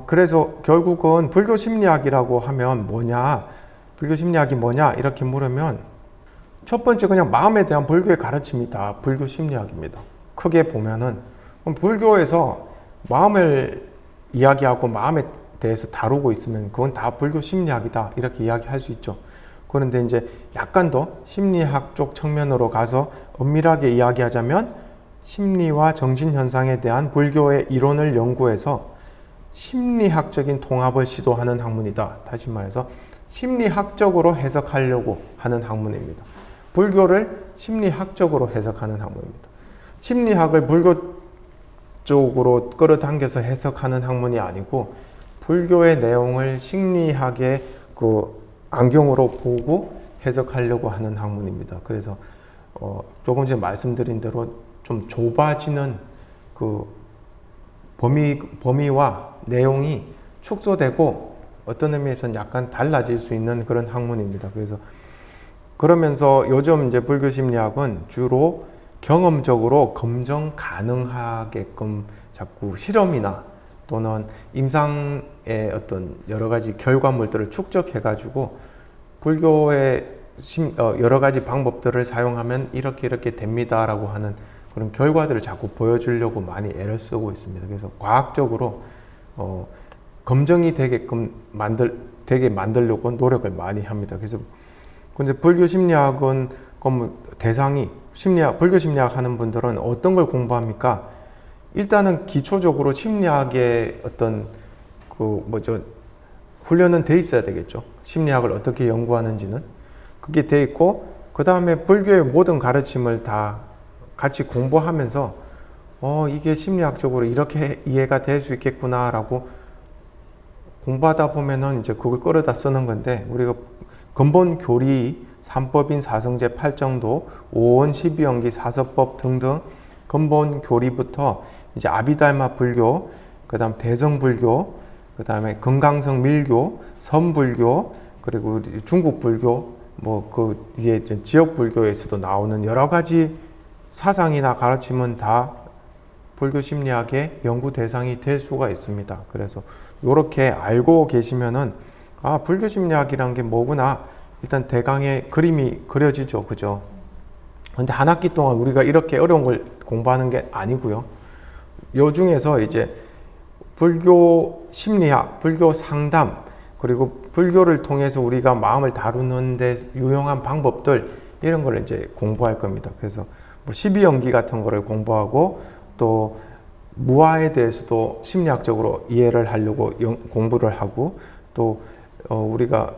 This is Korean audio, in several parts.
그래서 결국은 불교 심리학이라고 하면 뭐냐, 불교 심리학이 뭐냐 이렇게 물으면 첫 번째 그냥 마음에 대한 불교의 가르침이 다 불교 심리학입니다. 크게 보면은 불교에서 마음을 이야기하고 마음에 대해서 다루고 있으면 그건 다 불교 심리학이다 이렇게 이야기할 수 있죠. 그런데 이제 약간 더 심리학 쪽 측면으로 가서 엄밀하게 이야기하자면 심리와 정신현상에 대한 불교의 이론을 연구해서 심리학적인 통합을 시도하는 학문이다. 다시 말해서 심리학적으로 해석하려고 하는 학문입니다. 불교를 심리학적으로 해석하는 학문입니다. 심리학을 불교 쪽으로 끌어당겨서 해석하는 학문이 아니고 불교의 내용을 심리학의 그 안경으로 보고 해석하려고 하는 학문입니다. 그래서 조금 전에 말씀드린 대로 좀 좁아지는 그 범위와 내용이 축소되고 어떤 의미에서는 약간 달라질 수 있는 그런 학문입니다. 그래서 그러면서 요즘 이제 불교 심리학은 주로 경험적으로 검증 가능하게끔 자꾸 실험이나 또는 임상의 어떤 여러 가지 결과물들을 축적해 가지고 불교의 여러 가지 방법들을 사용하면 이렇게 됩니다라고 하는 그런 결과들을 자꾸 보여주려고 많이 애를 쓰고 있습니다. 그래서 과학적으로 검증이 되게 만들려고 노력을 많이 합니다. 그래서 근데 불교 심리학은 대상이 불교 심리학 하는 분들은 어떤 걸 공부합니까? 일단은 기초적으로 심리학의 어떤 훈련은 돼 있어야 되겠죠. 심리학을 어떻게 연구하는지는 그게 돼 있고 그 다음에 불교의 모든 가르침을 다 같이 공부하면서 이게 심리학적으로 이렇게 이해가 될 수 있겠구나라고 공부하다 보면은 이제 그걸 끌어다 쓰는 건데 우리가 근본 교리, 삼법인 사성제 8정도, 5원 12연기 사서법 등등 근본 교리부터 이제 아비달마 불교, 그 다음 대乘불교, 그 다음에 금강성 밀교, 선불교, 그리고 중국 불교, 그 뒤에 지역 불교에서도 나오는 여러 가지 사상이나 가르침은 다 불교 심리학의 연구 대상이 될 수가 있습니다. 그래서 이렇게 알고 계시면은 불교 심리학이란 게 뭐구나 일단 대강의 그림이 그려지죠. 그죠? 근데 한 학기 동안 우리가 이렇게 어려운 걸 공부하는 게 아니고요. 요 중에서 이제 불교 심리학, 불교 상담, 그리고 불교를 통해서 우리가 마음을 다루는 데 유용한 방법들 이런 걸 이제 공부할 겁니다. 그래서 12연기 같은 거를 공부하고 또 무아에 대해서도 심리학적으로 이해를 하려고 공부를 하고 또 우리가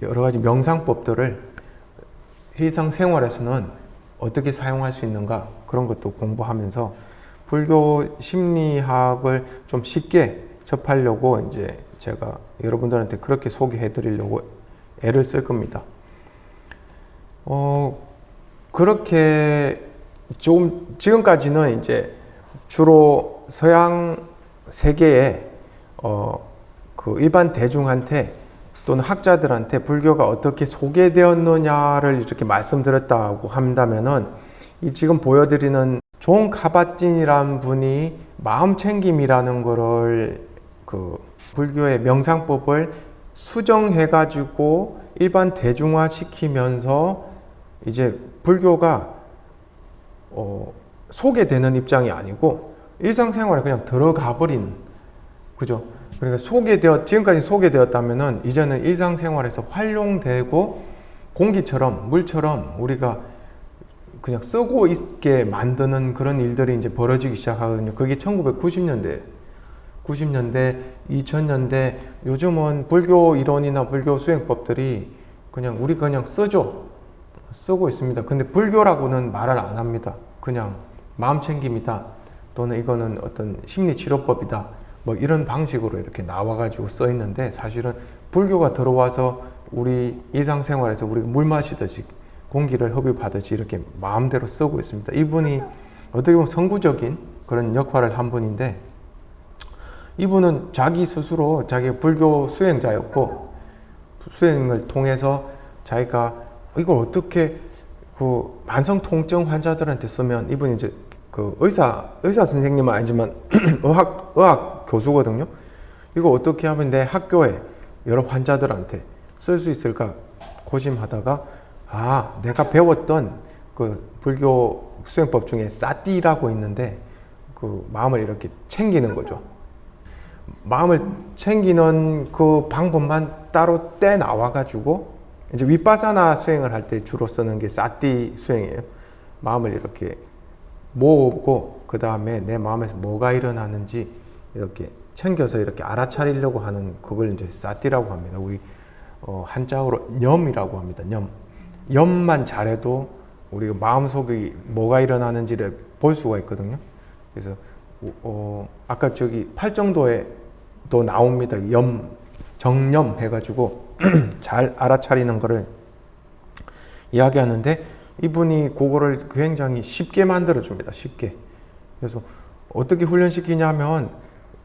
여러 가지 명상법들을 일상생활에서는 어떻게 사용할 수 있는가 그런 것도 공부하면서 불교 심리학을 좀 쉽게 접하려고 이제 제가 여러분들한테 그렇게 소개해 드리려고 애를 쓸 겁니다. 그렇게 좀 지금까지는 이제 주로 서양 세계에 그 일반 대중한테 또는 학자들한테 불교가 어떻게 소개되었느냐를 이렇게 말씀드렸다고 한다면은 이 지금 보여드리는 존 카바틴이라는 분이 마음챙김이라는 거를 그 불교의 명상법을 수정해 가지고 일반 대중화 시키면서 이제 불교가 소개되는 입장이 아니고 일상생활에 그냥 들어가 버리는, 그죠? 그러니까 지금까지 소개되었다면은 이제는 일상생활에서 활용되고 공기처럼 물처럼 우리가 그냥 쓰고 있게 만드는 그런 일들이 이제 벌어지기 시작하거든요. 그게 1990년대, 2000년대, 요즘은 불교 이론이나 불교 수행법들이 우리가 그냥 쓰고 있습니다. 근데 불교라고는 말을 안 합니다. 그냥 마음챙김이다. 또는 이거는 어떤 심리치료법이다. 이런 방식으로 이렇게 나와가지고 써 있는데 사실은 불교가 들어와서 우리 일상생활에서 우리가 물 마시듯이 공기를 흡입하듯이 이렇게 마음대로 쓰고 있습니다. 이분이 어떻게 보면 선구적인 그런 역할을 한 분인데 이분은 자기 스스로 자기 불교 수행자였고 수행을 통해서 자기가 이걸 어떻게 그 만성 통증 환자들한테 쓰면 이분이 이제 그 의사 선생님은 아니지만 의학 교수거든요. 이거 어떻게 하면 내 학교에 여러 환자들한테 쓸 수 있을까 고심하다가 내가 배웠던 그 불교 수행법 중에 사띠라고 있는데 그 마음을 이렇게 챙기는 거죠. 마음을 챙기는 그 방법만 따로 떼 나와 가지고 이제 위파사나 수행을 할 때 주로 쓰는 게 사띠 수행이에요. 마음을 이렇게 모으고 그 다음에 내 마음에서 뭐가 일어나는지 이렇게 챙겨서 이렇게 알아차리려고 하는 그걸 이제 사띠라고 합니다. 우리 한자어로 념이라고 합니다. 염만 잘해도 우리가 마음속에 뭐가 일어나는지를 볼 수가 있거든요. 그래서 아까 저기 팔정도에도 나옵니다. 정념 해가지고 잘 알아차리는 거를 이야기하는데 이분이 그거를 굉장히 쉽게 만들어 줍니다. 쉽게. 그래서 어떻게 훈련시키냐면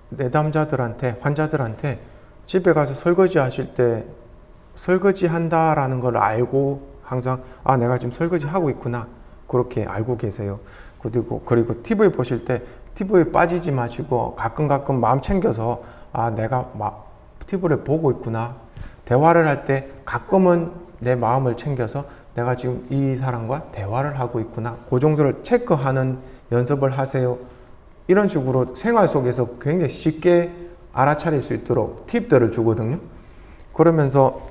내담자들한테, 환자들한테 집에 가서 설거지 하실 때 설거지 한다라는 걸 알고 항상 내가 지금 설거지 하고 있구나 그렇게 알고 계세요. 그리고 TV 보실 때 TV에 빠지지 마시고 가끔 마음 챙겨서 내가 TV를 보고 있구나. 대화를 할 때 가끔은 내 마음을 챙겨서 내가 지금 이 사람과 대화를 하고 있구나. 그 정도를 체크하는 연습을 하세요. 이런 식으로 생활 속에서 굉장히 쉽게 알아차릴 수 있도록 팁들을 주거든요. 그러면서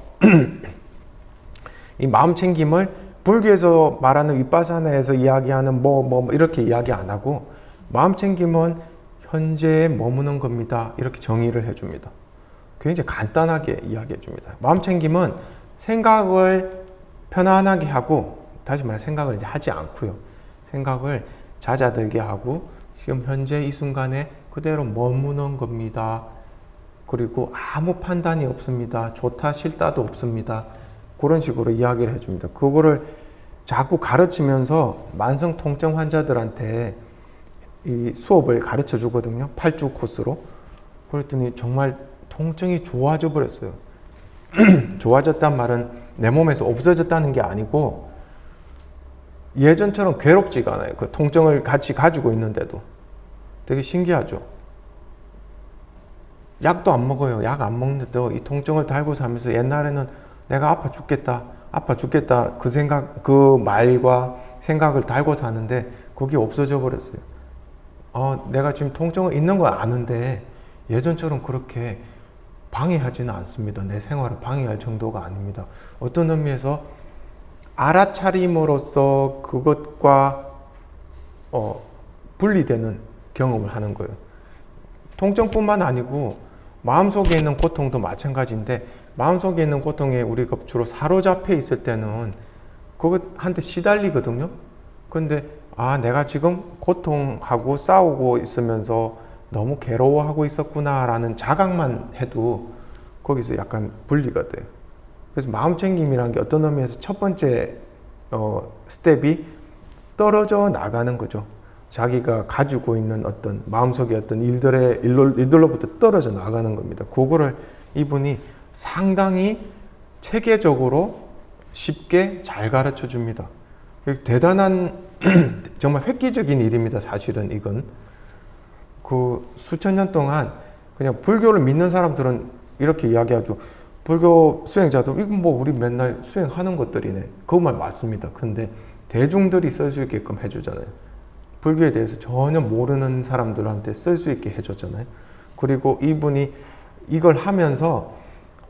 이 마음 챙김을 불교에서 말하는 위파사나에서 이야기하는 이렇게 이야기 안 하고 마음 챙김은 현재에 머무는 겁니다. 이렇게 정의를 해줍니다. 굉장히 간단하게 이야기해 줍니다. 마음 챙김은 생각을 편안하게 하고, 다시 말해 생각을 이제 하지 않고요. 생각을 잦아들게 하고 지금 현재 이 순간에 그대로 머무는 겁니다. 그리고 아무 판단이 없습니다. 좋다 싫다도 없습니다. 그런 식으로 이야기를 해줍니다. 그거를 자꾸 가르치면서 만성통증 환자들한테 이 수업을 가르쳐 주거든요. 8주 코스로. 그랬더니 정말 통증이 좋아져 버렸어요. 좋아졌단 말은 내 몸에서 없어졌다는 게 아니고 예전처럼 괴롭지가 않아요. 그 통증을 같이 가지고 있는데도. 되게 신기하죠. 약도 안 먹어요. 약 안 먹는데도 이 통증을 달고 살면서 옛날에는 내가 아파 죽겠다 그 생각, 그 말과 생각을 달고 사는데 그게 없어져 버렸어요. 내가 지금 통증은 있는 거 아는데 예전처럼 그렇게 방해하지는 않습니다. 내 생활을 방해할 정도가 아닙니다. 어떤 의미에서 알아차림으로써 그것과 분리되는 경험을 하는 거예요. 통증뿐만 아니고 마음속에 있는 고통도 마찬가지인데 마음속에 있는 고통에 우리가 주로 사로잡혀 있을 때는 그것한테 시달리거든요. 근데 내가 지금 고통하고 싸우고 있으면서 너무 괴로워하고 있었구나 라는 자각만 해도 거기서 약간 분리가 돼요. 그래서 마음 챙김이라는 게 어떤 의미에서 첫 번째 스텝이 떨어져 나가는 거죠. 자기가 가지고 있는 어떤 마음속의 어떤 일들로부터 떨어져 나가는 겁니다. 그거를 이분이 상당히 체계적으로 쉽게 잘 가르쳐 줍니다. 대단한 정말 획기적인 일입니다. 사실은 이건 그 수천 년 동안 그냥 불교를 믿는 사람들은 이렇게 이야기하죠. 불교 수행자도 이건 뭐 우리 맨날 수행하는 것들이네. 그 말 맞습니다. 근데 대중들이 쓸 수 있게끔 해주잖아요. 불교에 대해서 전혀 모르는 사람들한테 쓸 수 있게 해줬잖아요. 그리고 이분이 이걸 하면서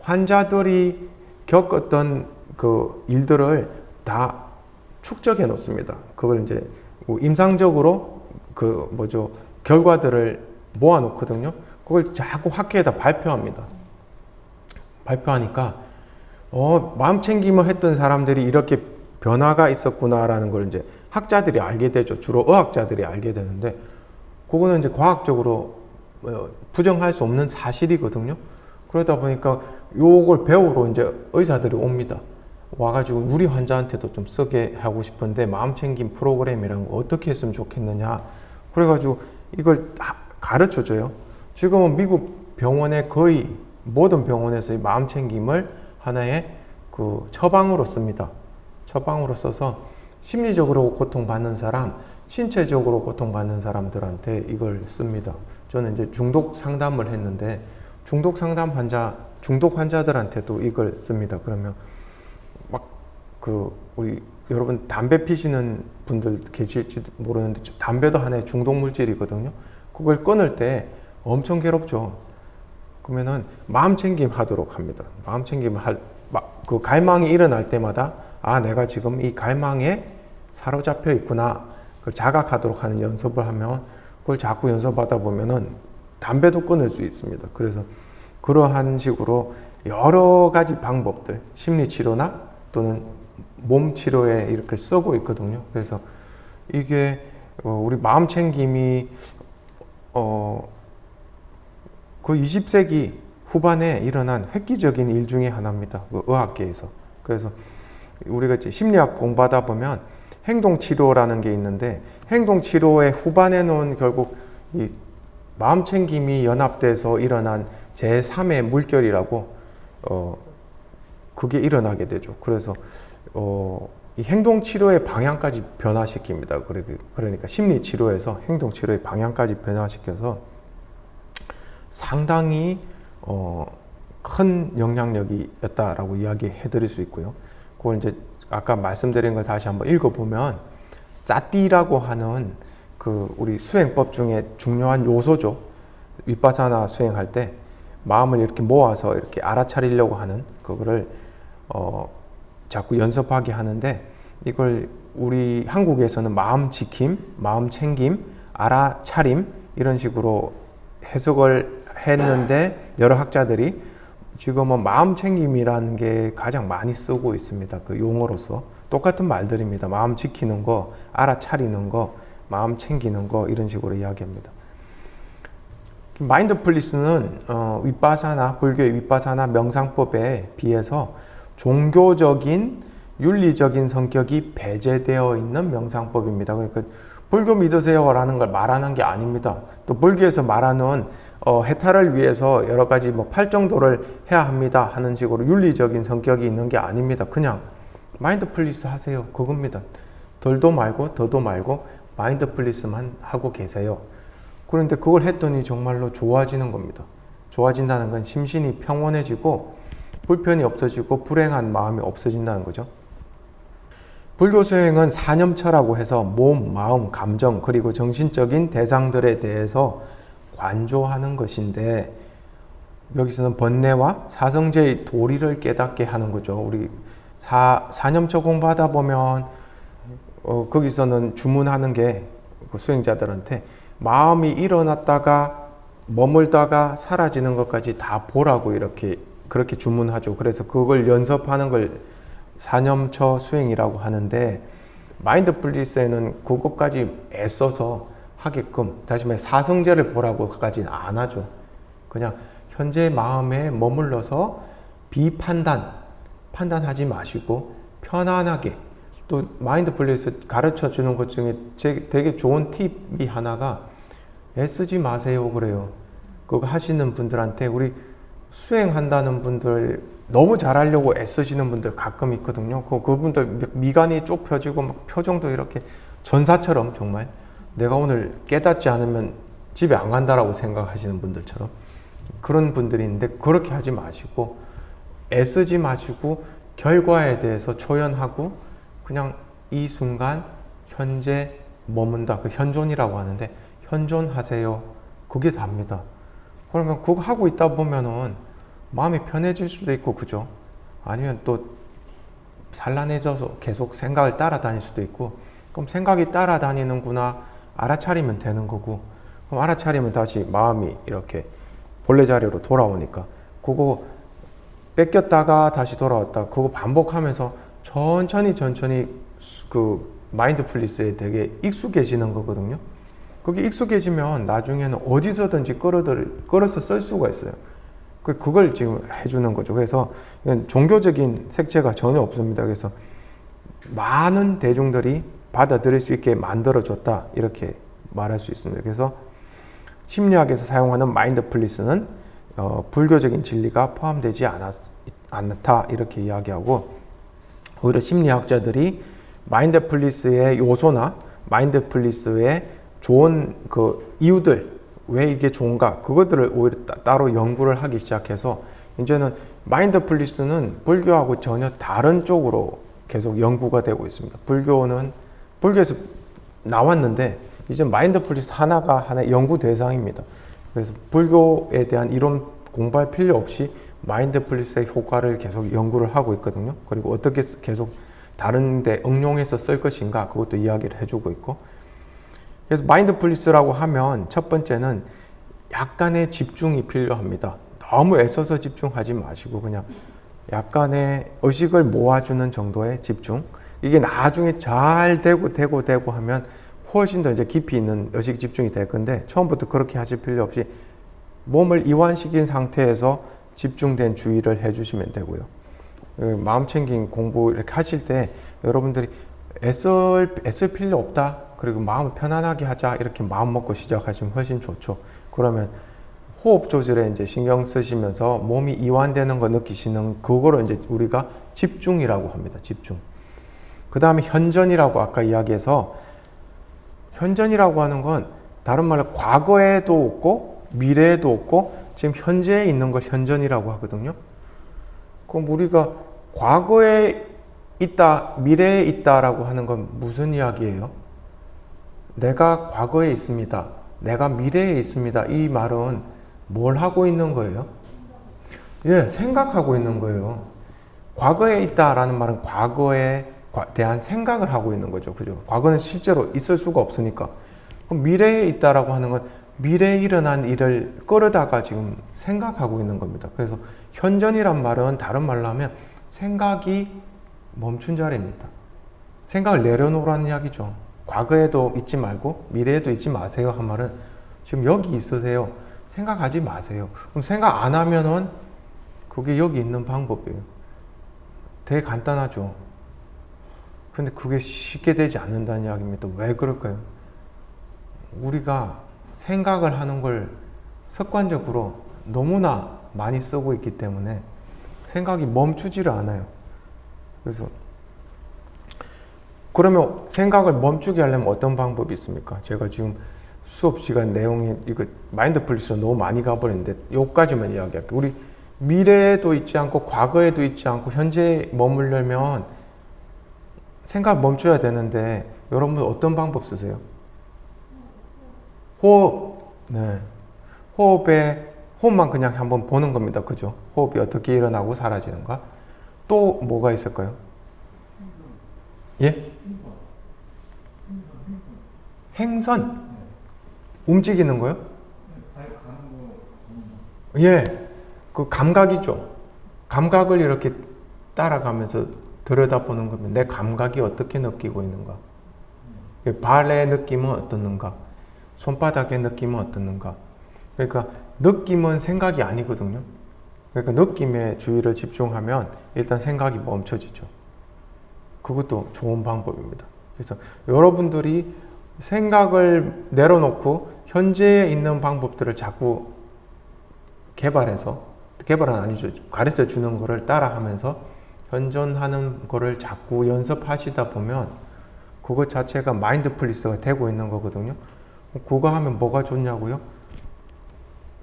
환자들이 겪었던 그 일들을 다 축적해 놓습니다. 그걸 이제 임상적으로 결과들을 모아 놓거든요. 그걸 자꾸 학회에다 발표합니다. 발표하니까 마음 챙김을 했던 사람들이 이렇게 변화가 있었구나라는 걸 이제 학자들이 알게 되죠. 주로 의학자들이 알게 되는데 그거는 이제 과학적으로 부정할 수 없는 사실이거든요. 그러다 보니까 요걸 배우러 이제 의사들이 옵니다. 와가지고 우리 환자한테도 좀 쓰게 하고 싶은데 마음 챙김 프로그램이라는 거 어떻게 했으면 좋겠느냐. 그래가지고 이걸 가르쳐 줘요. 지금은 미국 병원의 거의 모든 병원에서 이 마음 챙김을 하나의 그 처방으로 씁니다. 처방으로 써서 심리적으로 고통받는 사람, 신체적으로 고통받는 사람들한테 이걸 씁니다. 저는 이제 중독 상담을 했는데 중독 환자들한테도 이걸 씁니다. 그러면 막 우리 여러분 담배 피시는 분들 계실지 모르는데 담배도 하나의 중독 물질이거든요. 그걸 끊을 때 엄청 괴롭죠. 그러면은 마음 챙김 하도록 합니다. 마음 챙김 그 갈망이 일어날 때마다 내가 지금 이 갈망에 사로잡혀 있구나. 그걸 자각하도록 하는 연습을 하면 그걸 자꾸 연습하다 보면은 담배도 끊을 수 있습니다. 그래서 그러한 식으로 여러 가지 방법들, 심리치료나 또는 몸치료에 이렇게 쓰고 있거든요. 그래서 이게 우리 마음 챙김이 그 20세기 후반에 일어난 획기적인 일 중에 하나입니다. 의학계에서. 그래서 우리가 이제 심리학 공부하다 보면 행동치료라는 게 있는데 행동치료의 후반에는 결국 이 마음 챙김이 연합돼서 일어난 제3의 물결이라고 그게 일어나게 되죠. 그래서 이 행동치료의 방향까지 변화시킵니다. 그러니까 심리치료에서 행동치료의 방향까지 변화시켜서 상당히 큰 영향력이었다라고 이야기해 드릴 수 있고요. 그걸 이제 아까 말씀드린 걸 다시 한번 읽어보면 사티라고 하는 우리 수행법 중에 중요한 요소죠. 윗바사나 수행할 때 마음을 이렇게 모아서 이렇게 알아차리려고 하는 그거를 자꾸 연습하게 하는데 이걸 우리 한국에서는 마음 지킴, 마음 챙김, 알아차림 이런 식으로 해석을 했는데 여러 학자들이 지금은 마음 챙김이라는 게 가장 많이 쓰고 있습니다. 그 용어로서 똑같은 말들입니다. 마음 지키는 거, 알아차리는 거, 마음 챙기는 거 이런 식으로 이야기합니다. 마인드풀니스는 윗바사나 불교의 윗바사나 명상법에 비해서 종교적인 윤리적인 성격이 배제되어 있는 명상법입니다. 그러니까 불교 믿으세요라는 걸 말하는 게 아닙니다. 또 불교에서 말하는 해탈을 위해서 여러 가지 팔정도를 해야 합니다 하는 식으로 윤리적인 성격이 있는 게 아닙니다. 그냥 마인드풀니스 하세요. 그겁니다. 덜도 말고 더도 말고 마인드풀니스만 하고 계세요. 그런데 그걸 했더니 정말로 좋아지는 겁니다. 좋아진다는 건 심신이 평온해지고 불편이 없어지고 불행한 마음이 없어진다는 거죠. 불교 수행은 사념처라고 해서 몸, 마음, 감정 그리고 정신적인 대상들에 대해서 관조하는 것인데 여기서는 번뇌와 사성제의 도리를 깨닫게 하는 거죠. 우리 사념처 공부하다 보면 거기서는 주문하는 게 수행자들한테 마음이 일어났다가 머물다가 사라지는 것까지 다 보라고 그렇게 주문하죠. 그래서 그걸 연습하는 걸 사념처 수행이라고 하는데 마인드풀니스에는 그것까지 애써서 하게끔 다시 말해 사성제를 보라고까지는 안 하죠. 그냥 현재 마음에 머물러서 판단하지 마시고 편안하게 또 마인드풀니스 가르쳐 주는 것 중에 되게 좋은 팁이 하나가 애쓰지 마세요 그래요. 그거 하시는 분들한테 우리 수행한다는 분들 너무 잘하려고 애쓰시는 분들 가끔 있거든요. 그분들 미간이 쭉 펴지고 막 표정도 이렇게 전사처럼 정말 내가 오늘 깨닫지 않으면 집에 안 간다라고 생각하시는 분들처럼 그런 분들이 있는데 그렇게 하지 마시고 애쓰지 마시고 결과에 대해서 초연하고 그냥 이 순간 현재 머문다. 그 현존이라고 하는데 현존하세요. 그게 답니다. 그러면 그거 하고 있다 보면은 마음이 편해질 수도 있고 그죠? 아니면 또 산란해져서 계속 생각을 따라다닐 수도 있고 그럼 생각이 따라다니는구나 알아차리면 되는 거고 그럼 알아차리면 다시 마음이 이렇게 본래 자리로 돌아오니까 그거 뺏겼다가 다시 돌아왔다 그거 반복하면서 천천히 그 마인드풀니스에 되게 익숙해지는 거거든요. 그게 익숙해지면 나중에는 어디서든지 끌어서 쓸 수가 있어요. 그걸 지금 해주는 거죠. 그래서 이건 종교적인 색채가 전혀 없습니다. 그래서 많은 대중들이 받아들일 수 있게 만들어줬다 이렇게 말할 수 있습니다. 그래서 심리학에서 사용하는 마인드풀니스는 불교적인 진리가 포함되지 않다 이렇게 이야기하고 오히려 심리학자들이 마인드풀니스의 요소나 마인드풀니스의 좋은 그 이유들, 왜 이게 좋은가, 그것들을 오히려 따로 연구를 하기 시작해서 이제는 마인드풀니스는 불교하고 전혀 다른 쪽으로 계속 연구가 되고 있습니다. 불교에서 나왔는데 이제 마인드풀니스 하나가 하나의 연구 대상입니다. 그래서 불교에 대한 이론 공부할 필요 없이 마인드풀니스의 효과를 계속 연구를 하고 있거든요. 그리고 어떻게 계속 다른 데 응용해서 쓸 것인가, 그것도 이야기를 해주고 있고. 그래서 마인드풀니스라고 하면 첫 번째는 약간의 집중이 필요합니다. 너무 애써서 집중하지 마시고 그냥 약간의 의식을 모아주는 정도의 집중. 이게 나중에 잘 되고 하면 훨씬 더 이제 깊이 있는 의식 집중이 될 건데, 처음부터 그렇게 하실 필요 없이 몸을 이완시킨 상태에서 집중된 주의를 해주시면 되고요. 마음 챙김 공부 이렇게 하실 때 여러분들이 애쓸 필요 없다, 그리고 마음을 편안하게 하자, 이렇게 마음 먹고 시작하시면 훨씬 좋죠. 그러면 호흡 조절에 이제 신경 쓰시면서 몸이 이완되는 거 느끼시는 그거를 이제 우리가 집중이라고 합니다. 집중. 그 다음에 현전이라고 아까 이야기해서, 현전이라고 하는 건 다른 말로 과거에도 없고 미래에도 없고 지금 현재에 있는 걸 현전이라고 하거든요. 그럼 우리가 과거에 있다, 미래에 있다라고 하는 건 무슨 이야기예요? 내가 과거에 있습니다, 내가 미래에 있습니다. 이 말은 뭘 하고 있는 거예요? 예, 생각하고 있는 거예요. 과거에 있다라는 말은 과거에 대한 생각을 하고 있는 거죠. 그죠? 과거는 실제로 있을 수가 없으니까. 그럼 미래에 있다라고 하는 건 미래에 일어난 일을 끌어다가 지금 생각하고 있는 겁니다. 그래서 현전이란 말은 다른 말로 하면 생각이 멈춘 자리입니다. 생각을 내려놓으라는 이야기죠. 과거에도 있지 말고 미래에도 있지 마세요 한 말은 지금 여기 있으세요. 생각하지 마세요. 그럼 생각 안 하면은 그게 여기 있는 방법이에요. 되게 간단하죠. 근데 그게 쉽게 되지 않는다는 이야기입니다. 왜 그럴까요? 우리가 생각을 하는 걸 습관적으로 너무나 많이 쓰고 있기 때문에 생각이 멈추지를 않아요. 그래서 그러면 생각을 멈추게 하려면 어떤 방법이 있습니까? 제가 지금 수업 시간 내용이 이거 마인드풀니스로 너무 많이 가버렸는데 여기까지만 이야기할게요. 우리 미래에도 있지 않고 과거에도 있지 않고 현재에 머물려면 생각 멈춰야 되는데 여러분 어떤 방법 쓰세요? 호흡. 네. 호흡만 그냥 한번 보는 겁니다. 그죠? 호흡이 어떻게 일어나고 사라지는가? 또 뭐가 있을까요? 예? 행선. 움직이는 거요? 예. 그 감각이죠. 감각을 이렇게 따라가면서 들여다보는 겁니다. 내 감각이 어떻게 느끼고 있는가? 발의 느낌은 어떻는가? 손바닥의 느낌은 어떻는가? 그러니까 느낌은 생각이 아니거든요. 그러니까 느낌에 주의를 집중하면 일단 생각이 멈춰지죠. 그것도 좋은 방법입니다. 그래서 여러분들이 생각을 내려놓고 현재에 있는 방법들을 자꾸 개발은 아니죠. 가르쳐 주는 거를 따라하면서 현존하는 거를 자꾸 연습하시다 보면 그것 자체가 마인드풀니스가 되고 있는 거거든요. 그거 하면 뭐가 좋냐고요?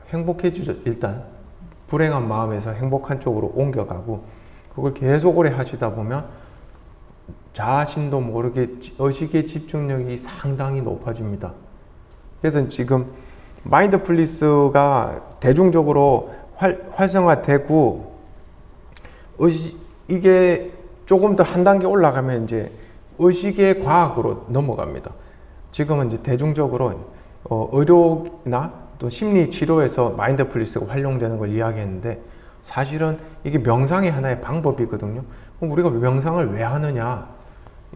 행복해지죠. 일단 불행한 마음에서 행복한 쪽으로 옮겨가고, 그걸 계속 오래 하시다 보면 자신도 모르게 의식의 집중력이 상당히 높아집니다. 그래서 지금 마인드풀니스가 대중적으로 활성화되고 이게 조금 더 한 단계 올라가면 이제 의식의 과학으로 넘어갑니다. 지금은 이제 대중적으로 의료나 또 심리 치료에서 마인드풀니스가 활용되는 걸 이야기했는데, 사실은 이게 명상의 하나의 방법이거든요. 그럼 우리가 명상을 왜 하느냐?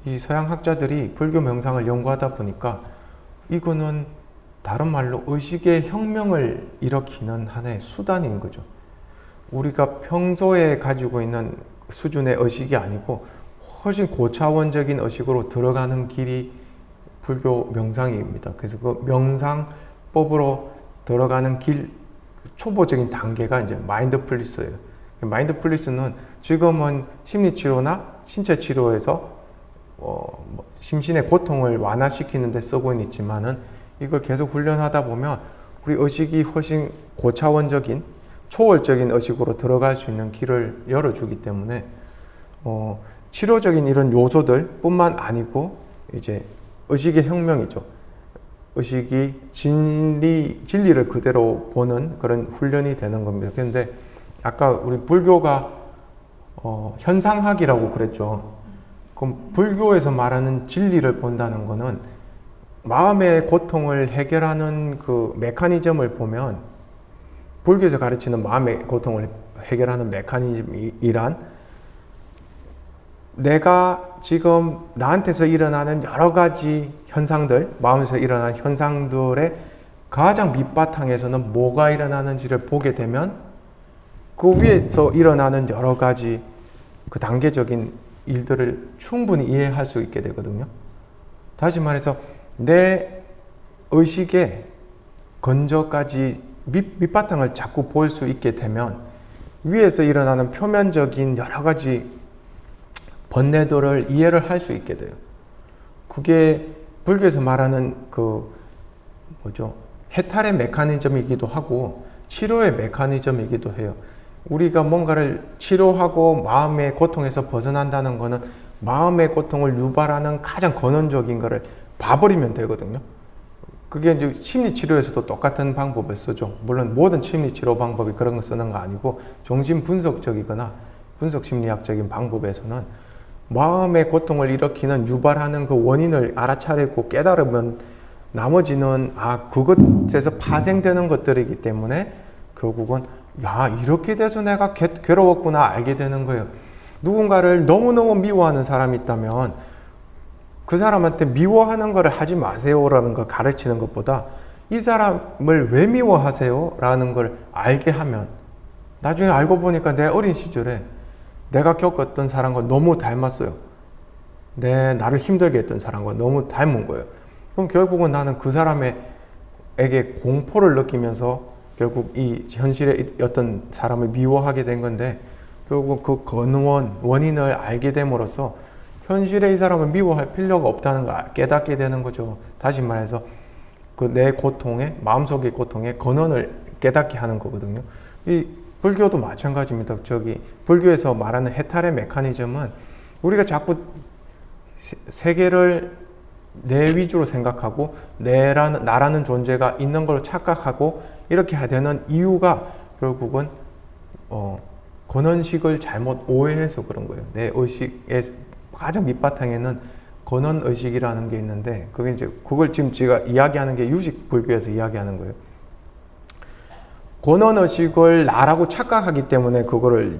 이 서양 학자들이 불교 명상을 연구하다 보니까 이거는 다른 말로 의식의 혁명을 일으키는 하나의 수단인 거죠. 우리가 평소에 가지고 있는 수준의 의식이 아니고 훨씬 고차원적인 의식으로 들어가는 길이 불교 명상입니다. 그래서 그 명상법으로 들어가는 길 초보적인 단계가 이제 마인드풀니스예요. 마인드풀니스는 지금은 심리치료나 신체치료에서 심신의 고통을 완화시키는 데 쓰고는 있지만은 이걸 계속 훈련하다 보면 우리 의식이 훨씬 고차원적인 초월적인 의식으로 들어갈 수 있는 길을 열어주기 때문에 치료적인 이런 요소들 뿐만 아니고 이제 의식의 혁명이죠. 의식이 진리를 그대로 보는 그런 훈련이 되는 겁니다. 그런데 아까 우리 불교가 현상학이라고 그랬죠. 그럼 불교에서 말하는 진리를 본다는 거는 마음의 고통을 해결하는 그 메커니즘을 보면 불교에서 가르치는 마음의 고통을 해결하는 메커니즘이란 내가 지금 나한테서 일어나는 여러 가지 현상들, 마음에서 일어나는 현상들의 가장 밑바탕에서는 뭐가 일어나는지를 보게 되면 그 위에서 일어나는 여러 가지 그 단계적인 일들을 충분히 이해할 수 있게 되거든요. 다시 말해서 내 의식의 건저까지 밑바탕을 자꾸 볼 수 있게 되면 위에서 일어나는 표면적인 여러 가지 번뇌들을 이해를 할 수 있게 돼요. 그게 불교에서 말하는 그 해탈의 메커니즘이기도 하고 치료의 메커니즘이기도 해요. 우리가 뭔가를 치료하고 마음의 고통에서 벗어난다는 거는 마음의 고통을 유발하는 가장 근원적인 거를 봐버리면 되거든요. 그게 이제 심리치료에서도 똑같은 방법을 쓰죠. 물론 모든 심리치료 방법이 그런 거 쓰는 거 아니고 정신분석적이거나 분석심리학적인 방법에서는 마음의 고통을 일으키는 유발하는 그 원인을 알아차리고 깨달으면 나머지는 그것에서 파생되는 것들이기 때문에 결국은 이렇게 돼서 내가 괴로웠구나 알게 되는 거예요. 누군가를 너무너무 미워하는 사람이 있다면 그 사람한테 미워하는 거를 하지 마세요라는 걸 가르치는 것보다 이 사람을 왜 미워하세요? 라는 걸 알게 하면 나중에 알고 보니까 내 어린 시절에 내가 겪었던 사람과 너무 닮았어요. 나를 힘들게 했던 사람과 너무 닮은 거예요. 그럼 결국은 나는 그 사람에게 공포를 느끼면서 결국 이 현실의 어떤 사람을 미워하게 된 건데 결국 그 원인을 알게 됨으로써 현실에 이 사람을 미워할 필요가 없다는 걸 깨닫게 되는 거죠. 다시 말해서 그 내 고통의 마음속의 고통의 근원을 깨닫게 하는 거거든요. 이 불교도 마찬가지입니다. 불교에서 말하는 해탈의 메커니즘은 우리가 자꾸 세계를 내 위주로 생각하고 나라는 존재가 있는 걸로 착각하고 이렇게 되는 이유가 결국은 근원식을 잘못 오해해서 그런 거예요. 내 의식의 가장 밑바탕에는 근원의식이라는 게 있는데 그걸 지금 제가 이야기하는 게 유식 불교에서 이야기하는 거예요. 근원의식을 나라고 착각하기 때문에 그거를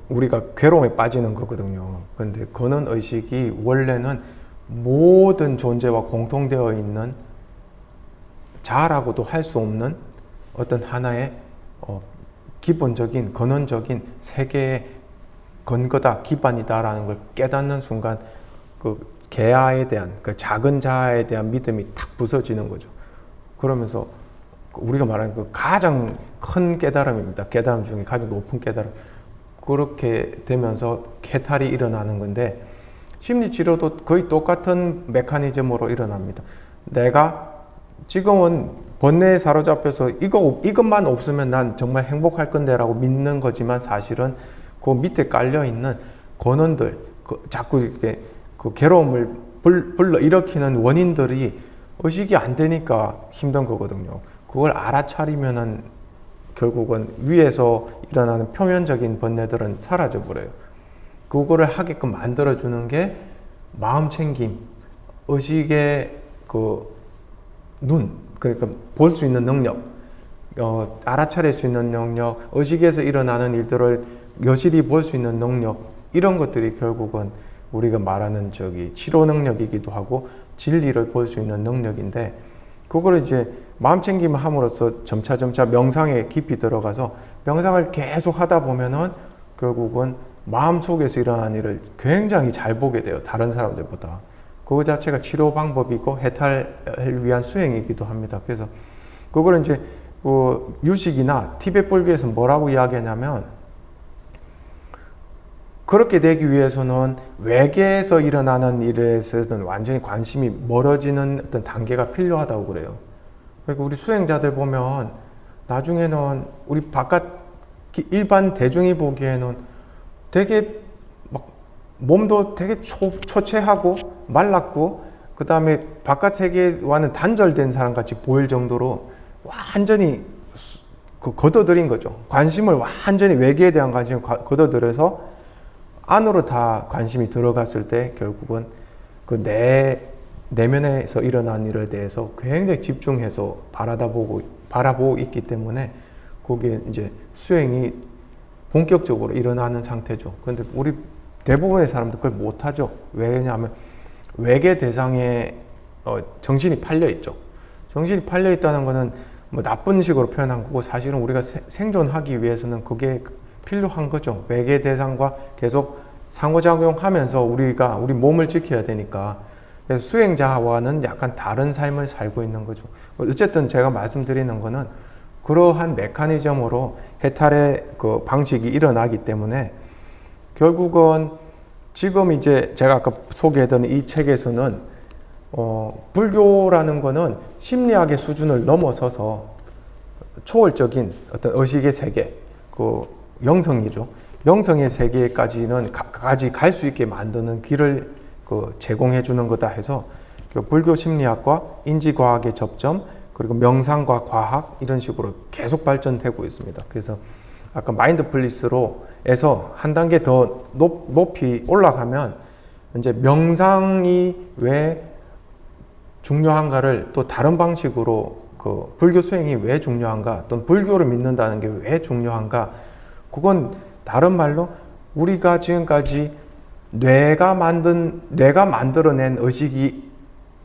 우리가 괴로움에 빠지는 거거든요. 그런데 근원의식이 원래는 모든 존재와 공통되어 있는 자라고도 할 수 없는 어떤 하나의 기본적인 근원적인 세계의 근거다, 기반이다라는 걸 깨닫는 순간 그 개아에 대한 그 작은 자아에 대한 믿음이 탁 부서지는 거죠. 그러면서 우리가 말하는 그 가장 큰 깨달음입니다. 깨달음 중에 가장 높은 깨달음. 그렇게 되면서 해탈이 일어나는 건데 심리치료도 거의 똑같은 메커니즘으로 일어납니다. 내가 지금은 번뇌에 사로잡혀서 이것만 없으면 난 정말 행복할 건데 라고 믿는 거지만 사실은 그 밑에 깔려있는 근원들, 자꾸 이렇게 그 괴로움을 불러 일으키는 원인들이 의식이 안 되니까 힘든 거거든요. 그걸 알아차리면은 결국은 위에서 일어나는 표면적인 번뇌들은 사라져 버려요. 그거를 하게끔 만들어주는 게 마음 챙김, 의식의 그러니까 볼 수 있는 능력, 알아차릴 수 있는 능력, 의식에서 일어나는 일들을 여실히 볼 수 있는 능력, 이런 것들이 결국은 우리가 말하는 치료 능력이기도 하고 진리를 볼 수 있는 능력인데 그거를 이제 마음 챙김을 함으로써 점차 명상에 깊이 들어가서 명상을 계속 하다 보면은 결국은 마음 속에서 일어나는 일을 굉장히 잘 보게 돼요. 다른 사람들보다. 그거 자체가 치료 방법이고 해탈을 위한 수행이기도 합니다. 그래서 그거를 이제 유식이나 티베트 불교에서 뭐라고 이야기하냐면 그렇게 되기 위해서는 외계에서 일어나는 일에서는 완전히 관심이 멀어지는 어떤 단계가 필요하다고 그래요. 그러니까 우리 수행자들 보면 나중에는 우리 바깥 일반 대중이 보기에는 되게 막 몸도 되게 초췌하고 말랐고 그 다음에 바깥 세계와는 단절된 사람 같이 보일 정도로 완전히 걷어들인 거죠. 관심을 완전히 외계에 대한 관심을 걷어들여서 안으로 다 관심이 들어갔을 때 결국은 그 내면에서 일어난 일에 대해서 굉장히 집중해서 바라보고 있기 때문에 거기에 이제 수행이 본격적으로 일어나는 상태죠. 그런데 우리 대부분의 사람들 그걸 못하죠. 왜냐하면 외계 대상에 정신이 팔려 있죠. 정신이 팔려 있다는 것은 뭐 나쁜 식으로 표현한 거고 사실은 우리가 생존하기 위해서는 그게 필요한 거죠. 외계 대상과 계속 상호작용하면서 우리 몸을 지켜야 되니까. 그래서 수행자와는 약간 다른 삶을 살고 있는 거죠. 어쨌든 제가 말씀드리는 거는 그러한 메커니즘으로 해탈의 그 방식이 일어나기 때문에 결국은 지금 이제 제가 아까 소개했던 이 책에서는 불교라는 거는 심리학의 수준을 넘어서서 초월적인 어떤 의식의 세계, 그 영성이죠. 영성의 세계까지는 까지 갈 수 있게 만드는 길을 제공해 주는 거다 해서 불교 심리학과 인지과학의 접점 그리고 명상과 과학 이런 식으로 계속 발전되고 있습니다. 그래서 아까 마인드풀리스로 에서 한 단계 더 높이 올라가면 이제 명상이 왜 중요한가를 또 다른 방식으로 불교 수행이 왜 중요한가 또는 불교를 믿는다는 게 왜 중요한가 그건 다른 말로 우리가 지금까지 뇌가 만들어낸 의식이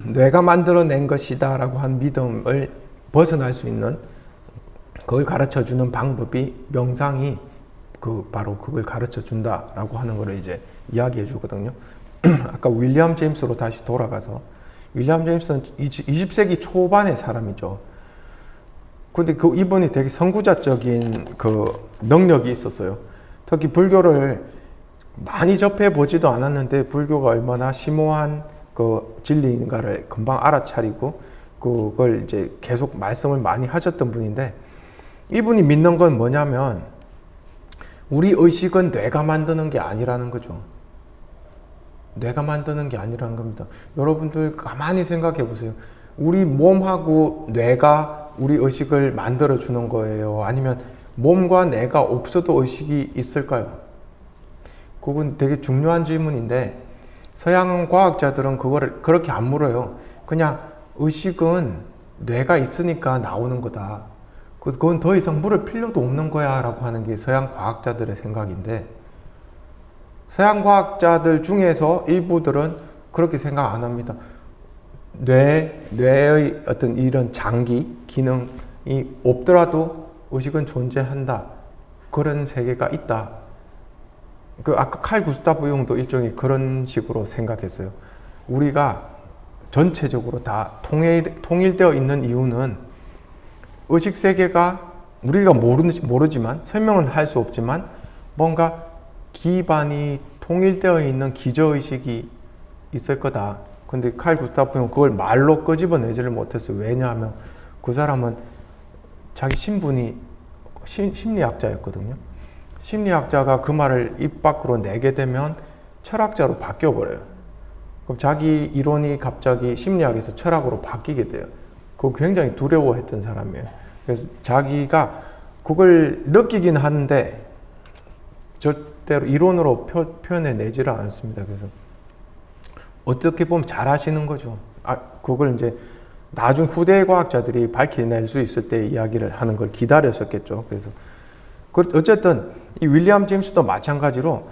뇌가 만들어낸 것이다 라고 한 믿음을 벗어날 수 있는 그걸 가르쳐 주는 방법이 명상이 바로 그걸 가르쳐 준다라고 하는 거를 이제 이야기해 주거든요. 아까 윌리엄 제임스로 다시 돌아가서 윌리엄 제임스는 20세기 초반의 사람이죠. 근데 이분이 되게 선구자적인 능력이 있었어요. 특히 불교를 많이 접해 보지도 않았는데 불교가 얼마나 심오한 진리인가를 금방 알아차리고 그걸 이제 계속 말씀을 많이 하셨던 분인데 이분이 믿는 건 뭐냐면 우리 의식은 뇌가 만드는 게 아니라는 거죠. 뇌가 만드는 게 아니라는 겁니다. 여러분들 가만히 생각해 보세요. 우리 몸하고 뇌가 우리 의식을 만들어 주는 거예요? 아니면 몸과 뇌가 없어도 의식이 있을까요? 그건 되게 중요한 질문인데 서양 과학자들은 그거를 그렇게 안 물어요. 그냥 의식은 뇌가 있으니까 나오는 거다. 그건 더 이상 물을 필요도 없는 거야 라고 하는 게 서양 과학자들의 생각인데 서양 과학자들 중에서 일부들은 그렇게 생각 안 합니다. 뇌의 어떤 이런 장기, 기능이 없더라도 의식은 존재한다. 그런 세계가 있다. 아까 칼 구스타프 융도 일종의 그런 식으로 생각했어요. 우리가 전체적으로 다 통일되어 있는 이유는 의식 세계가 우리가 모르지만 설명은 할 수 없지만 뭔가 기반이 통일되어 있는 기저의식이 있을 거다. 근데 칼 구스타프 융은 그걸 말로 끄집어내지를 못했어요. 왜냐하면 그 사람은 자기 신분이 심리학자였거든요. 심리학자가 그 말을 입 밖으로 내게 되면 철학자로 바뀌어버려요. 그럼 자기 이론이 갑자기 심리학에서 철학으로 바뀌게 돼요. 그거 굉장히 두려워했던 사람이에요. 그래서 자기가 그걸 느끼긴 하는데 절대로 이론으로 표현해 내지를 않습니다. 그래서 어떻게 보면 잘 하시는 거죠. 그걸 이제 나중 후대 과학자들이 밝혀낼 수 있을 때 이야기를 하는 걸 기다렸었겠죠. 그래서 어쨌든 이 윌리엄 제임스도 마찬가지로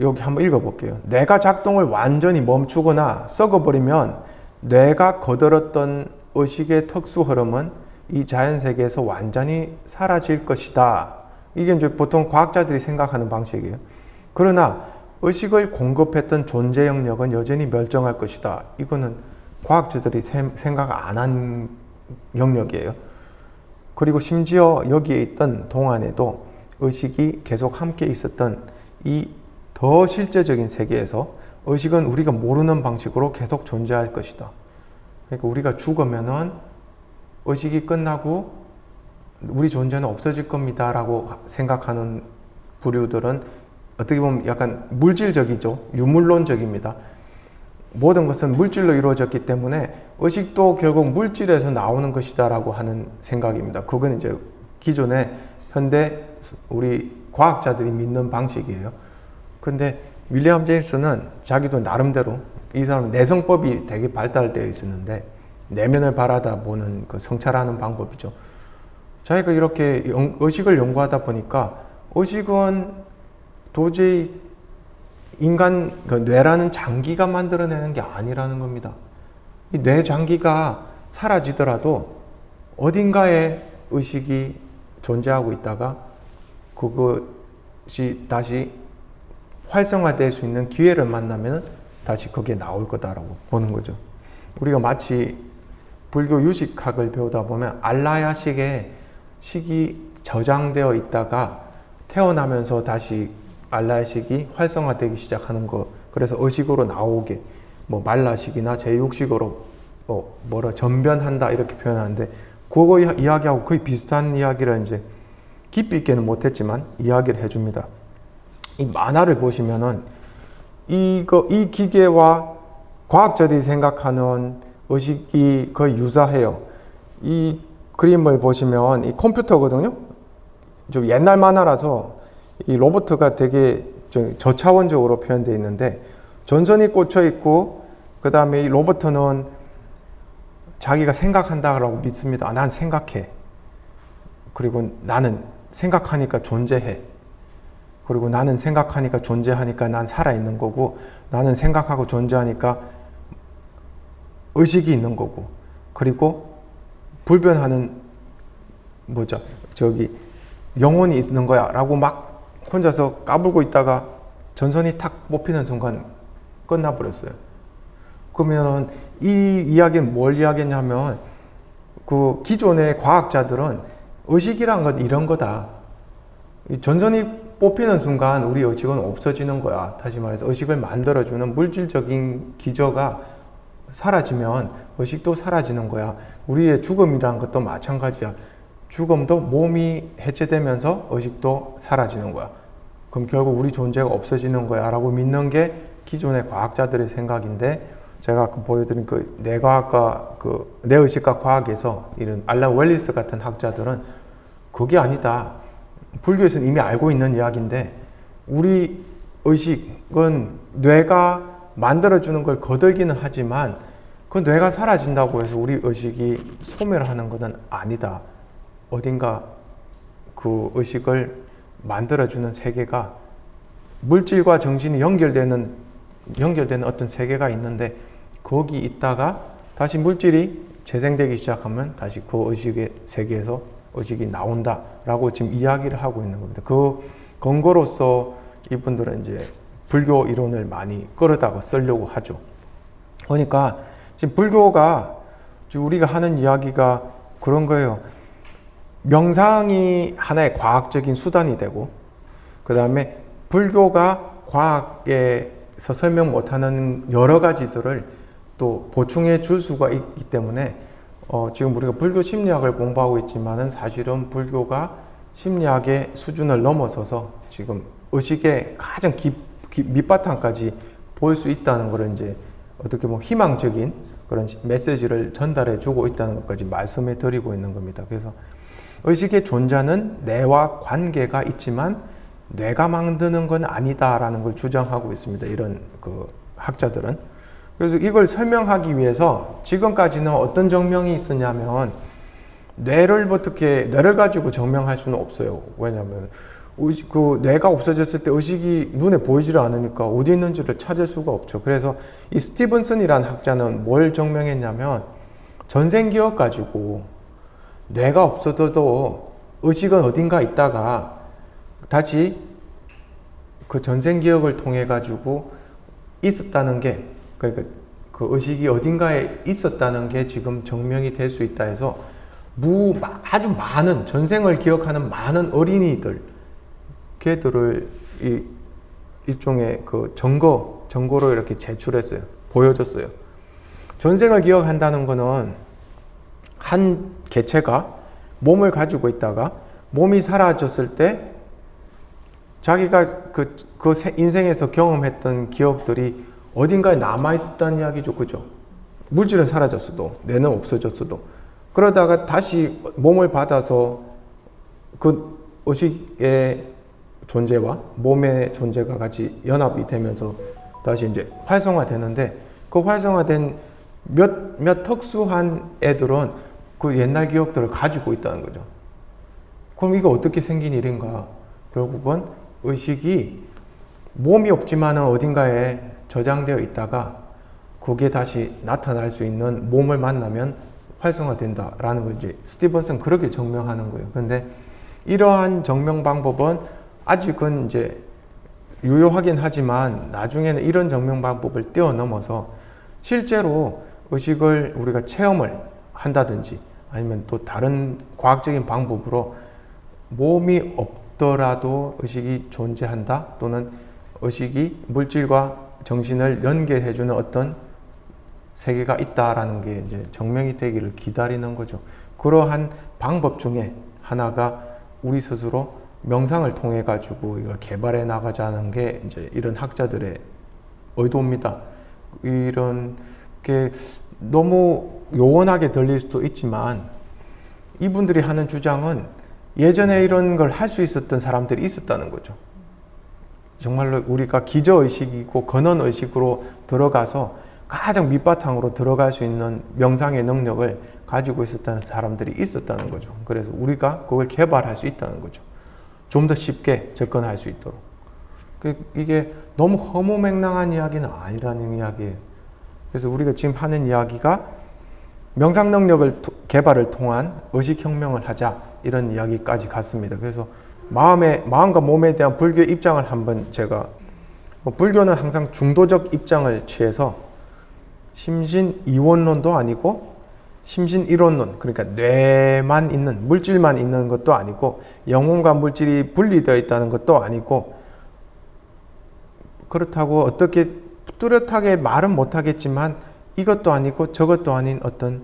여기 한번 읽어볼게요. 뇌가 작동을 완전히 멈추거나 썩어버리면 뇌가 거들었던 의식의 특수 흐름은 이 자연세계에서 완전히 사라질 것이다. 이게 이제 보통 과학자들이 생각하는 방식이에요. 그러나 의식을 공급했던 존재 영역은 여전히 멸종할 것이다. 이거는 과학자들이 생각 안 한 영역이에요. 그리고 심지어 여기에 있던 동안에도 의식이 계속 함께 있었던 이 더 실제적인 세계에서 의식은 우리가 모르는 방식으로 계속 존재할 것이다. 그러니까 우리가 죽으면은 의식이 끝나고 우리 존재는 없어질 겁니다 라고 생각하는 부류들은 어떻게 보면 약간 물질적이죠. 유물론적입니다. 모든 것은 물질로 이루어졌기 때문에 의식도 결국 물질에서 나오는 것이다 라고 하는 생각입니다. 그건 이제 기존의 현대 우리 과학자들이 믿는 방식이에요. 근데 윌리엄 제임스는 자기도 나름대로, 이 사람은 내성법이 되게 발달되어 있었는데 내면을 바라다보는 그 성찰하는 방법이죠. 자기가 이렇게 의식을 연구하다 보니까 의식은 도저히 인간 그 뇌라는 장기가 만들어내는 게 아니라는 겁니다. 이 뇌 장기가 사라지더라도 어딘가에 의식이 존재하고 있다가 그것이 다시 활성화될 수 있는 기회를 만나면 다시 거기에 나올 거다라고 보는 거죠. 우리가 마치 불교 유식학을 배우다 보면 알라야식에 식이 저장되어 있다가 태어나면서 다시 알라야식이 활성화되기 시작하는 거, 그래서 의식으로 나오게 뭐 말라식이나 제6식으로 전변한다 이렇게 표현하는데, 그거 이야기하고 거의 비슷한 이야기를 이제 깊이 있게는 못했지만 이야기를 해줍니다. 이 만화를 보시면은 이 기계와 과학자들이 생각하는 의식이 거의 유사해요. 이 그림을 보시면 이 컴퓨터거든요. 좀 옛날 만화라서 이 로봇가 되게 저차원적으로 표현되어 있는데 전선이 꽂혀 있고, 그 다음에 이 로봇은 자기가 생각한다라고 믿습니다. 난 생각해. 그리고 나는 생각하니까 존재해. 그리고 나는 생각하니까 존재하니까 난 살아있는 거고, 나는 생각하고 존재하니까 의식이 있는 거고, 그리고 불변하는 영혼이 있는 거야 라고 막 혼자서 까불고 있다가 전선이 탁 뽑히는 순간 끝나버렸어요. 그러면 이 이야기는 뭘 이야기했냐면, 그 기존의 과학자들은 의식이란 건 이런 거다. 전선이 뽑히는 순간 우리 의식은 없어지는 거야. 다시 말해서 의식을 만들어주는 물질적인 기저가 사라지면 의식도 사라지는 거야. 우리의 죽음이란 것도 마찬가지야. 죽음도 몸이 해체되면서 의식도 사라지는 거야. 그럼 결국 우리 존재가 없어지는 거야 라고 믿는 게 기존의 과학자들의 생각인데, 제가 아까 보여드린 그 뇌과학과 그 뇌의식과 과학에서 이런 알란 웰리스 같은 학자들은 그게 아니다. 불교에서는 이미 알고 있는 이야기인데, 우리 의식은 뇌가 만들어주는 걸 거들기는 하지만 그 뇌가 사라진다고 해서 우리 의식이 소멸하는 것은 아니다. 어딘가 그 의식을 만들어주는 세계가, 물질과 정신이 연결되는 어떤 세계가 있는데, 거기 있다가 다시 물질이 재생되기 시작하면 다시 그 의식의 세계에서 의식이 나온다라고 지금 이야기를 하고 있는 겁니다. 그 근거로서 이분들은 이제 불교 이론을 많이 끌어다가 쓰려고 하죠. 그러니까 지금 불교가, 지금 우리가 하는 이야기가 그런 거예요. 명상이 하나의 과학적인 수단이 되고, 그 다음에 불교가 과학에서 설명 못하는 여러 가지들을 또 보충해 줄 수가 있기 때문에 지금 우리가 불교 심리학을 공부하고 있지만은 사실은 불교가 심리학의 수준을 넘어서서 지금 의식의 가장 밑바탕까지 볼 수 있다는 걸 이제 어떻게 보면 희망적인 그런 메시지를 전달해 주고 있다는 것까지 말씀해 드리고 있는 겁니다. 그래서 의식의 존재는 뇌와 관계가 있지만 뇌가 만드는 건 아니다라는 걸 주장하고 있습니다. 이런 그 학자들은. 그래서 이걸 설명하기 위해서 지금까지는 어떤 증명이 있었냐면, 뇌를 가지고 증명할 수는 없어요. 왜냐하면 그 뇌가 없어졌을 때 의식이 눈에 보이지를 않으니까 어디 있는지를 찾을 수가 없죠. 그래서 이 스티븐슨이라는 학자는 뭘 증명했냐면, 전생기억 가지고 뇌가 없어도 의식은 어딘가 있다가 다시 그 전생기억을 통해 가지고 있었다는 게, 그러니까 그 의식이 어딘가에 있었다는 게 지금 증명이 될 수 있다 해서 아주 많은 전생을 기억하는 많은 어린이들, 걔들을 일종의 그 증거로 이렇게 제출했어요. 보여줬어요. 전생을 기억한다는 거는 한 개체가 몸을 가지고 있다가 몸이 사라졌을 때 자기가 그 인생에서 경험했던 기억들이 어딘가에 남아있었다는 이야기죠. 그죠? 물질은 사라졌어도, 뇌는 없어졌어도. 그러다가 다시 몸을 받아서 그 의식의 존재와 몸의 존재가 같이 연합이 되면서 다시 이제 활성화되는데, 그 활성화된 몇 특수한 애들은 그 옛날 기억들을 가지고 있다는 거죠. 그럼 이거 어떻게 생긴 일인가? 결국은 의식이 몸이 없지만 어딘가에 저장되어 있다가 그게 다시 나타날 수 있는 몸을 만나면 활성화된다라는 걸 이제 스티븐슨 그렇게 증명하는 거예요. 그런데 이러한 증명 방법은 아직은 이제 유효하긴 하지만 나중에는 이런 증명 방법을 뛰어넘어서 실제로 의식을 우리가 체험을 한다든지 아니면 또 다른 과학적인 방법으로 몸이 없더라도 의식이 존재한다, 또는 의식이 물질과 정신을 연결해주는 어떤 세계가 있다라는 게 이제 증명이 되기를 기다리는 거죠. 그러한 방법 중에 하나가 우리 스스로 명상을 통해 가지고 이걸 개발해 나가자는 게 이제 이런 학자들의 의도입니다. 이런 게 너무 요원하게 들릴 수도 있지만 이분들이 하는 주장은 예전에 이런 걸 할 수 있었던 사람들이 있었다는 거죠. 정말로 우리가 기저의식이고 근원의식으로 들어가서 가장 밑바탕으로 들어갈 수 있는 명상의 능력을 가지고 있었다는 사람들이 있었다는 거죠. 그래서 우리가 그걸 개발할 수 있다는 거죠. 좀 더 쉽게 접근할 수 있도록. 이게 너무 허무맹랑한 이야기는 아니라는 이야기예요. 그래서 우리가 지금 하는 이야기가 명상 능력을 개발을 통한 의식혁명을 하자, 이런 이야기까지 갔습니다. 그래서 마음과 몸에 대한 불교의 입장을 한번 제가, 불교는 항상 중도적 입장을 취해서 심신이원론도 아니고 심신이론론, 그러니까 뇌만 있는, 물질만 있는 것도 아니고 영혼과 물질이 분리되어 있다는 것도 아니고, 그렇다고 어떻게 뚜렷하게 말은 못하겠지만 이것도 아니고 저것도 아닌 어떤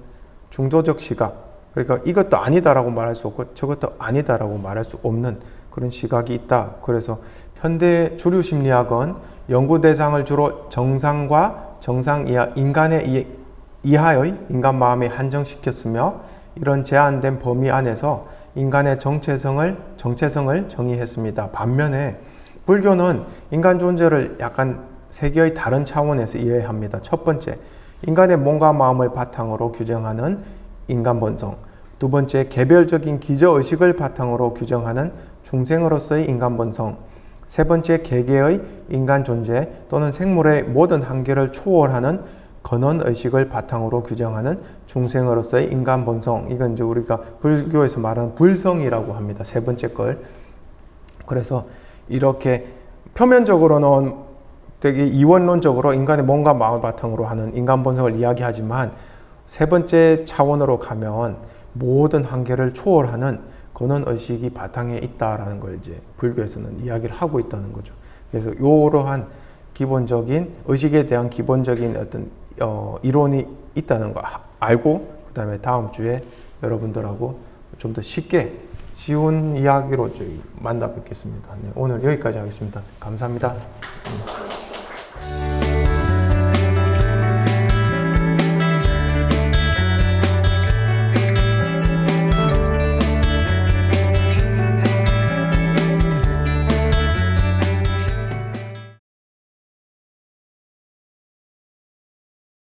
중도적 시각, 그러니까 이것도 아니다라고 말할 수 없고 저것도 아니다라고 말할 수 없는 그런 시각이 있다. 그래서 현대 주류 심리학은 연구 대상을 주로 정상과 정상 이하, 인간의 이하의 인간 마음에 한정시켰으며, 이런 제한된 범위 안에서 인간의 정체성을 정의했습니다. 반면에 불교는 인간 존재를 약간 세 개의 다른 차원에서 이해합니다. 첫 번째, 인간의 몸과 마음을 바탕으로 규정하는 인간 본성. 두 번째, 개별적인 기저의식을 바탕으로 규정하는 중생으로서의 인간 본성. 세 번째, 개개의 인간 존재 또는 생물의 모든 한계를 초월하는 근원의식을 바탕으로 규정하는 중생으로서의 인간 본성. 이건 이제 우리가 불교에서 말하는 불성이라고 합니다. 세 번째 걸. 그래서 이렇게 표면적으로는 되게 이원론적으로 인간의 몸과 마음을 바탕으로 하는 인간 본성을 이야기하지만, 세 번째 차원으로 가면 모든 한계를 초월하는 근원의식이 바탕에 있다라는 걸 이제 불교에서는 이야기를 하고 있다는 거죠. 그래서 이러한 기본적인 의식에 대한 기본적인 어떤 이론이 있다는 거 알고, 그 다음에 다음 주에 여러분들하고 좀 더 쉽게 쉬운 이야기로 저희 만나 뵙겠습니다. 네, 오늘 여기까지 하겠습니다. 감사합니다.